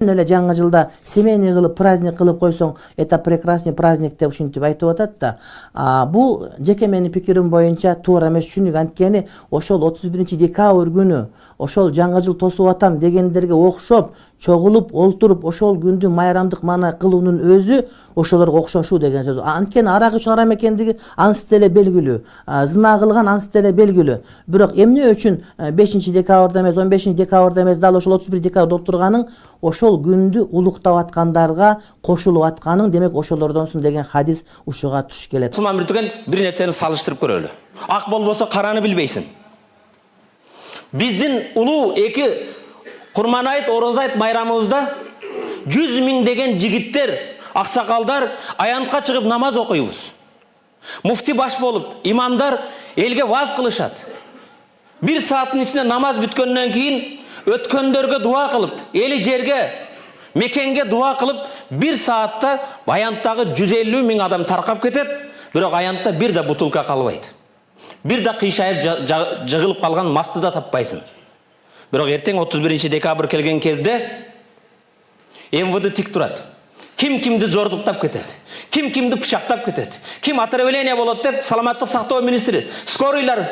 эле жаңы жылда семейный кылып праздник кылып койсоң, это прекрасный праздник деп ушинтип айтып атат да. Бул жеке менин пикирим боюнча туура эмес. Чүнүк анткени ошол 31-декабрь күнү ошол жаңы жыл тосуп атам дегендерге окшоп, чогулуп, олтуруп ошол күндү майрамдык маана кылуунун өзү ошолорго окшошуу деген сөз. Анткени арак үчүн арам экендиги ансы деле белгилүү. Зына кылган ансы деле белгилүү. Бирок эмне үчүн 5-декабрда эмес, 15-декабрда эмес, дал ошол 31-декабрда отурганың ошол күндү улуктап аткандарга кошулуп атканың, демек ошолордонсуң деген хадис ушуга туш келет. Мусулман биртүген бир нерсени салыштырып көрөлү. Ак болбосо караны билбейсиң. Биздин улуу эки Курманайыт, Орозайыт майрамыбызда 100 миң деген жигиттер, аксакалдар аянтка чыгып намаз окуйбуз. Муфти баш болуп, имамдар элге ваз кылышат. 1 сааттын ичинде намаз бүткөндөн кийин өткөндөргө дуа кылып, эли жерге, мекенге дуа кылып, 1 саатта аянттагы 150 миң адам таркап кетет, бирок аянтта бир да бутылка калбайт. Бир да кыйшайып жыгылып калган масты да таппайсың. Бирок эртең 31-декабрь келген кезде МВД тик турат. Ким кимди зордуктап кетет, ким кимди пычактап кетет, ким отравление болот деп саламаттык сактоо министри, скорыйлар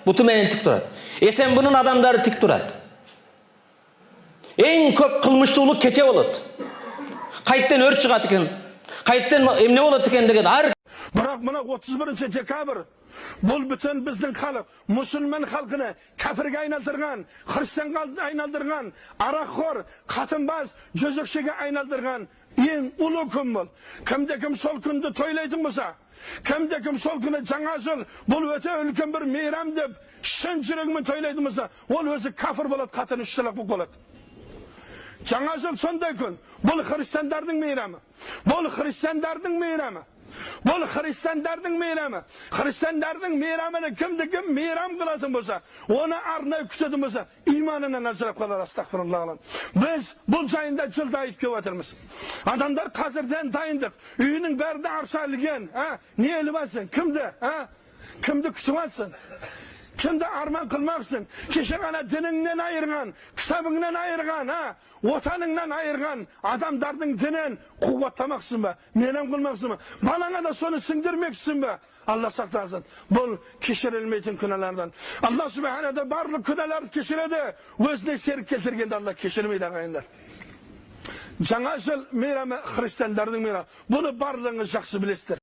буту менен тик турат. СМБнын адамдары тик турат. Эң көп кылмыштуулук кече болот. Кайттан өрт чыгат экен, кайттан эмне болот экен деген ар. Бирок мына 31-декабрь бул бүтүн биздин халык, мусулман халкыны кафирге айналдырган, христианга айналдырган, аракхор, катынбаз, жөзөкчөгө айналдырган эң улуу күн бул. Кимде ким сол күндү тойлайтын болса, кимде ким сол күнү жаңа жыл бул өтө үлкөн бир мейрам деп шын жүрөгүмен тойлайтын болса, ол өзү кафир болот, катын ишчилик болот. Жаңа жыл сондай күн. Бұл христиандардың мейрамы. Бұл христиандардың мейрамы. Бұл христиандардың мейрамы. Христиандардың мейрамыны кім мейрам қылатын болса, оны арнай күтетін болса, иманынан ажырап қалар, астағфируллах. Біз бұл жайында жылда айтып келіп отырмыз. Адамдар қазірден дайындық. Үйінің бәрі арша ілген. Не іліп алсың? Кімді күтіп алсың? Kimde arman kılmaksın, kişi kana dininden ayırgan, kitabından ayırgan, otanından ayırgan, adamların dinin kuvvetlamaksın be, menem kılmaksın be, balana da sonu sindirmeksin be. Allah saklasın. Bu kişirilmeyin künelerden. Allah Subhanahu da barlık küneler kişiredi, özne serik getirgende Allah kişirmeydi ağayınlar. Жаңа жыл мейрамы христиандардың мейрамы. Bunu barlığınız жақсы білесіздер.